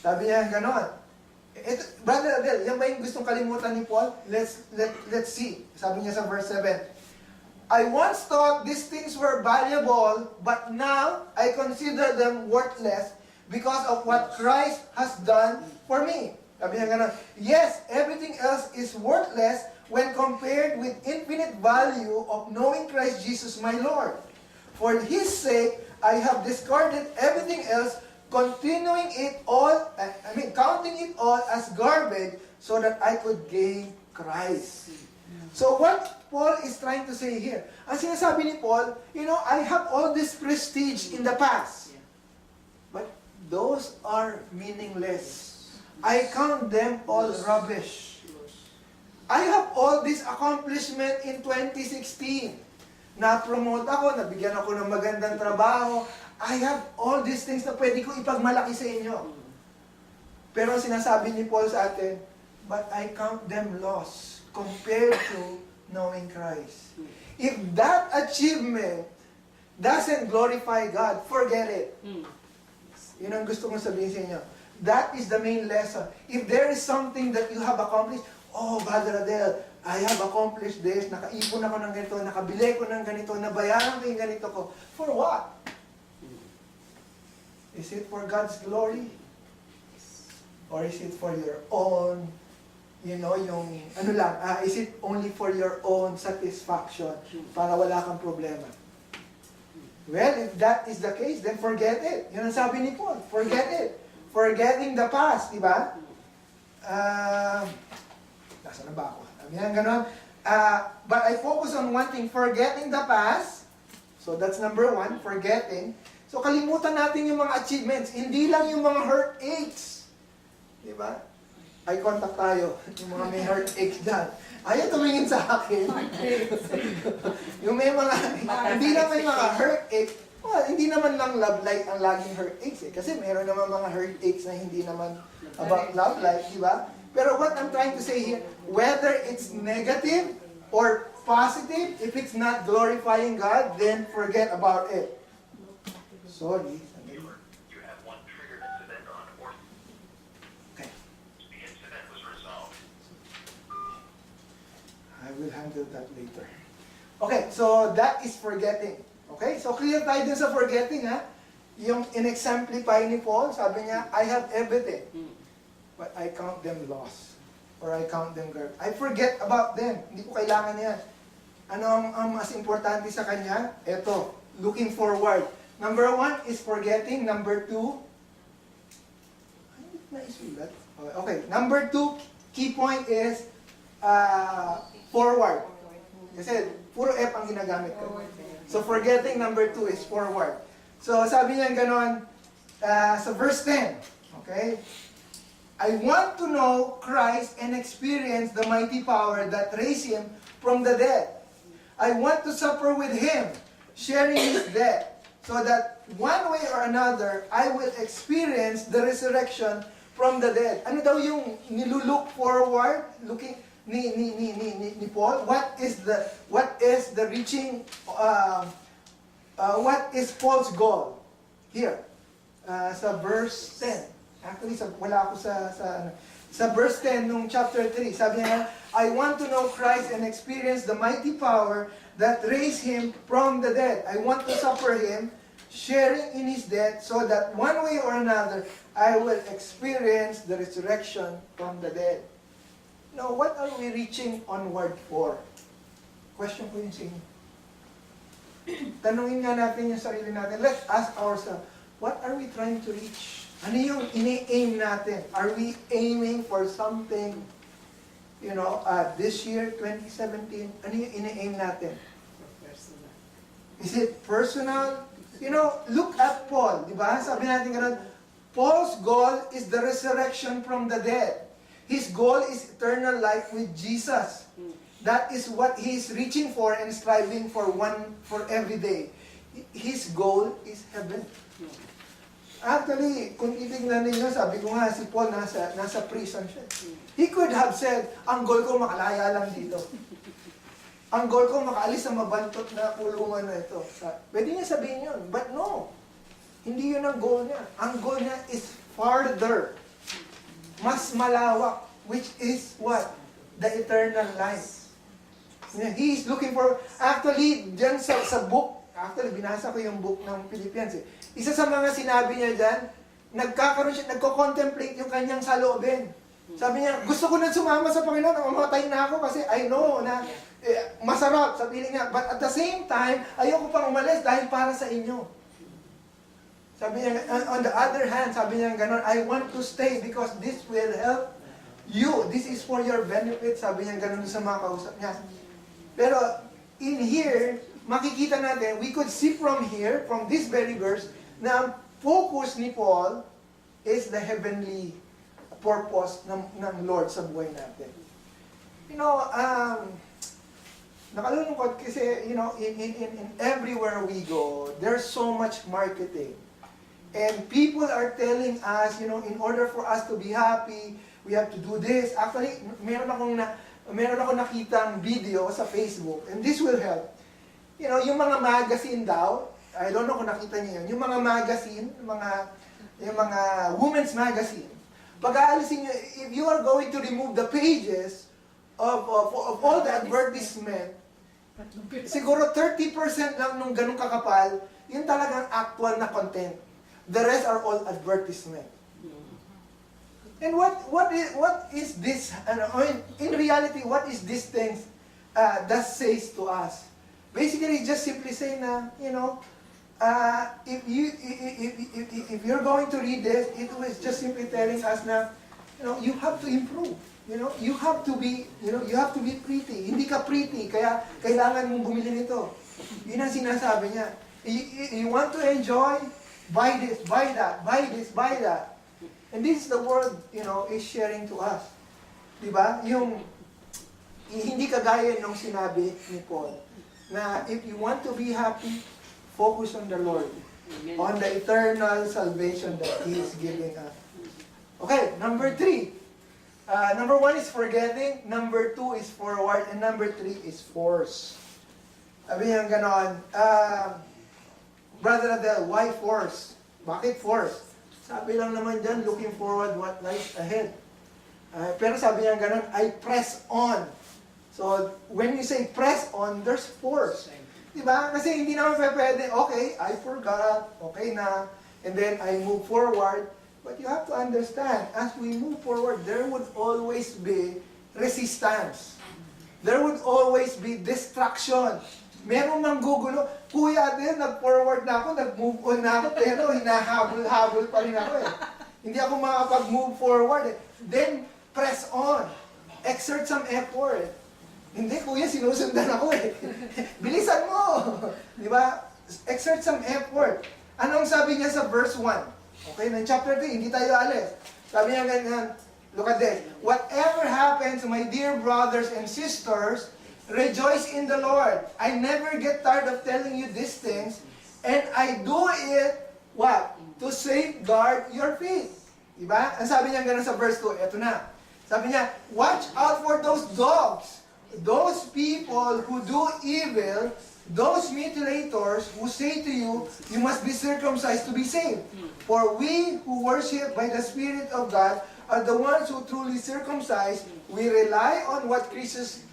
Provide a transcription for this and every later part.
Sabi niya ganon. Ito, Brother Adel, yan ba yung gustong kalimutan ni Paul? Let's see. Sabi niya sa verse 7. I once thought these things were valuable, but now I consider them worthless because of what Christ has done for me. Sabi niya ganon. Yes, everything else is worthless when compared with infinite value of knowing Christ Jesus my Lord. For His sake, I have discarded everything else, counting it all as garbage so that I could gain Christ. So what Paul is trying to say here, ang sinasabi ni Paul, I have all this prestige in the past, but those are meaningless. I count them all rubbish. I have all this accomplishment in 2016. Na-promote ako, nabigyan ako ng magandang trabaho. I have all these things na pwede ko ipagmalaki sa inyo. Pero sinasabi ni Paul sa atin, but I count them loss compared to knowing Christ. If that achievement doesn't glorify God, forget it. Yun ang gusto kong sabihin sa inyo. That is the main lesson. If there is something that you have accomplished, oh, Brother Adel, I have accomplished this, nakaipon ako ng ganito, nakabili ko ng ganito, nabayaran ko yung ganito ko. For what? Is it for God's glory? Or is it for your own, is it only for your own satisfaction para wala kang problema? Well, if that is the case, then forget it. Yun ang sabi ni Paul, forget it. Forgetting the past, di ba? Nasa na ba ako? Yan, ganon. But I focus on one thing, forgetting the past. So that's number one, forgetting. So kalimutan natin yung mga achievements. Hindi lang yung mga heartaches. Di ba? Eye contact tayo. Yung mga may heartaches dyan. Ayaw tumingin sa akin. Yung may mga, hindi lang may mga heartaches. Well, hindi naman lang love life ang laging heartaches eh. Kasi meron naman mga heartaches na hindi naman about love life, di ba? Pero what I'm trying to say here, whether it's negative or positive, if it's not glorifying God, then forget about it. Sorry. You have one triggered incident on or Okay. the incident was resolved. I will handle that later. Okay, so that is forgetting. Okay, so clear tayo dun sa forgetting, ha? Yung in-exemplify ni Paul, sabi niya, I have everything, but I count them lost. Or I count them garbage. I forget about them. Hindi ko kailangan yan. Ano ang mas importante sa kanya? Ito, looking forward. Number one is forgetting. Number two, naisulat. Okay, number two, key point is forward. Kasi puro F ang ginagamit ko. So forgetting, number two is forward. So sabi niya ganon sa verse 10. Okay? I want to know Christ and experience the mighty power that raised Him from the dead. I want to suffer with Him, sharing His death, so that one way or another, I will experience the resurrection from the dead. Ano daw yung nilulook forward, looking ni Paul? What is the reaching? What is Paul's goal here? Sa verse 10. Actually, wala ako sa verse 10 nung chapter 3. Sabi niya, I want to know Christ and experience the mighty power that raised Him from the dead. I want to suffer Him, sharing in His death, so that one way or another, I will experience the resurrection from the dead. Now, what are we reaching onward for? Question ko yun sa inyo. Tanungin nga natin yung sarili natin. Let's ask ourselves, what are we trying to reach? Ano yung ini-aim natin? Are we aiming for something, this year, 2017? Ano yung ini-aim natin? Is it personal? Look at Paul, di ba? Sabi natin ganun, Paul's goal is the resurrection from the dead. His goal is eternal life with Jesus. That is what he is reaching for and striving for every day. His goal is heaven. Actually, kung titignan ninyo, sabi ko nga, si Paul nasa prison siya. He could have said, ang goal ko makalaya lang dito. Ang goal ko makaalis sa mabantot na kulungan na ito. Pwede niya sabihin yun, but no. Hindi yun ang goal niya. Ang goal niya is farther. mas malawak, which is what? The eternal life. He is looking for, actually, dyan sa book, actually, binasa ko yung book ng Philippians. Isa sa mga sinabi niya dyan, nagko-contemplate yung kanyang saloobin. Sabi niya, gusto ko na sumama sa Panginoon, mamatay na ako kasi I know na masarap sa piling niya. But at the same time, ayoko pang umalis dahil para sa inyo. Sabi niya, on the other hand, sabi niya gano'n, I want to stay because this will help you. This is for your benefit. Sabi niya gano'n sa mga kausap niya. Pero in here, makikita natin, we could see from here, from this very verse, na ang focus ni Paul is the heavenly purpose ng Lord sa buhay natin. You know, nakalulungkot kasi, you know, in everywhere we go, there's so much marketing. And people are telling us, you know, in order for us to be happy, we have to do this. Actually, meron akong nakitang video sa Facebook, and this will help. You know, yung mga magazine daw, I don't know kung nakita niyo yun, yung mga magazine, yung mga women's magazine, pag-aalisin nyo, if you are going to remove the pages of all the advertisement, siguro 30% lang nung ganun kakapal, yun talagang actual na content. The rest are all advertisement. And what is this? I mean, in reality, what is this thing that says to us? Basically, just simply saying na, you know, if you're going to read this, it was just simply telling us na, you know, you have to improve. You know, you have to be pretty. Hindi ka pretty, kaya kailangan mong bumili nito. Yun ang sinasabi niya. You want to enjoy? Buy this, buy that, buy this, buy that. And this is the world, you know, is sharing to us. Diba? Yung, hindi kagaya nung sinabi ni Paul, na if you want to be happy, focus on the Lord. Amen. On the eternal salvation that He is giving us. Okay, number 3. Number 1 is forgetting, number 2 is forward, and number 3 is force. Sabi niya ganon, Brother Adel, why force? Bakit force? Sabi lang naman dyan, looking forward what lies ahead. Pero sabi niya ganon, I press on. So, when you say press on, there's force. Diba? Kasi hindi naman pwede, okay, I forgot, okay na, and then I move forward. But you have to understand, as we move forward, there would always be resistance. There would always be distraction. Meron mang gugulo, kuya din, nag-forward na ako, nag-move on na ako, pero hinahabol-habol pa rin ako eh. Hindi ako makapag-move forward eh. Then, press on. Exert some effort. Hindi, kuya, sinusundan ako eh. Bilisan mo! Di ba? Exert some effort. Anong sabi niya sa verse 1? Okay, ng chapter 3, hindi tayo alis. Sabi niya ganyan, look at this. Whatever happens, my dear brothers and sisters, rejoice in the Lord. I never get tired of telling you these things, and I do it, what? To safeguard your faith. Diba? Ang sabi niya ganun sa verse 2, eto na. Sabi niya, watch out for those dogs, those people who do evil, those mutilators who say to you, you must be circumcised to be saved. For we who worship by the Spirit of God are the ones who truly circumcised. We rely on what Christ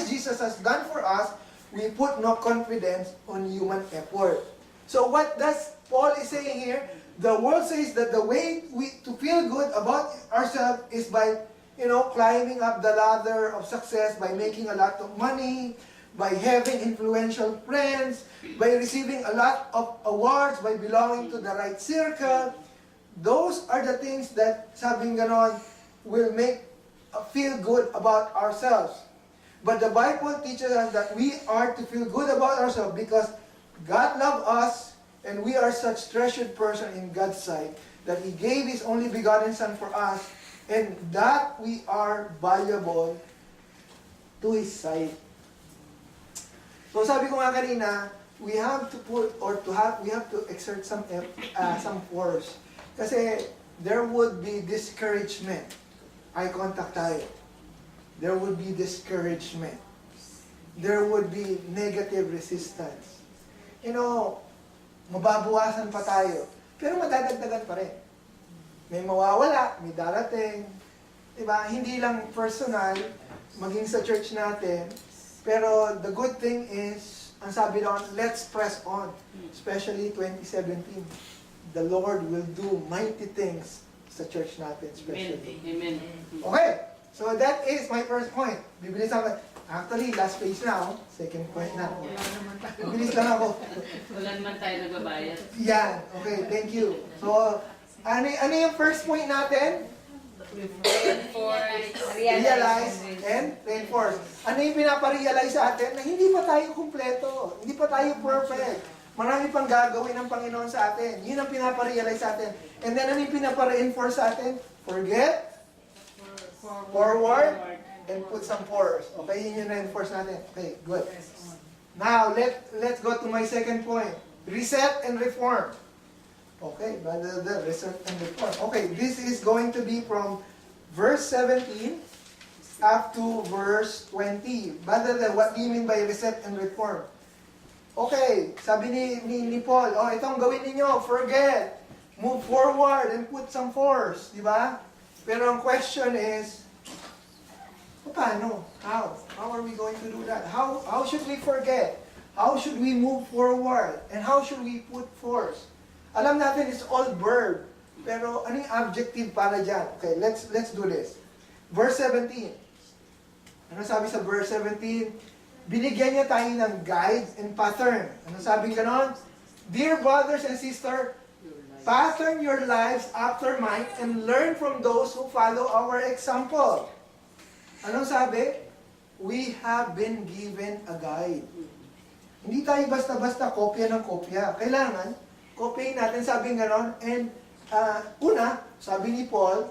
Jesus has done for us. We put no confidence on human effort. So what does Paul is saying here? The world says that the way to feel good about ourselves is by, you know, climbing up the ladder of success, by making a lot of money, by having influential friends, by receiving a lot of awards, by belonging to the right circle. Those are the things that, sabing ganon, will make feel good about ourselves. But the Bible teaches us that we are to feel good about ourselves because God loved us and we are such treasured person in God's sight that He gave His only begotten Son for us and that we are valuable to His sight. So sabi ko nga kanina, we have to exert some force. Kasi there would be discouragement. Eye contact tayo. There would be discouragement. There would be negative resistance. You know, mababawasan pa tayo. Pero madadagdagan pa rin. May mawawala, may darating. Diba? Hindi lang personal, maging sa church natin. Pero the good thing is, ang sabi doon, let's press on. Especially 2017. The Lord will do mighty things sa church natin, especially. Amen. Okay, so that is my first point. Bibilis ako. Actually, last page na ako. Second point na. Bibilis lang ako. Wala naman tayo nagbabayad. Yan. Okay, thank you. So, ano yung first point natin? Realize and reinforce. Ano yung pinaparealize sa atin? Na hindi pa tayo kumpleto. Hindi pa tayo perfect. Marami pang gagawin ng Panginoon sa atin. Yun ang pinaparealize sa atin. And then ano yung pinapa-reinforce sa atin? Forget, forward, and put some force. Okay, yun yung reinforce natin. Okay, good. Now, let's go to my second point. Reset and reform. Okay, the reset and reform. Okay, this is going to be from verse 17 up to verse 20. What do you mean by reset and reform? Okay, sabi ni Paul, ito ang gawin ninyo, forget, move forward and put some force, di ba? Pero ang question is, paano? How? How are we going to do that? How should we forget? How should we move forward? And how should we put force? Alam natin it's all verb. Pero ano yung objective para dyan? Okay, let's do this. Verse 17. Ano sabi sa verse 17? Binigyan niya tayo ng guides and pattern. Ano sabi ganon? Dear brothers and sisters, pattern your lives after mine and learn from those who follow our example. Anong sabi? We have been given a guide. Hindi tayo basta-basta kopya ng kopya. Kailangan, kopyahin natin, sabi ganon. And una, sabi ni Paul,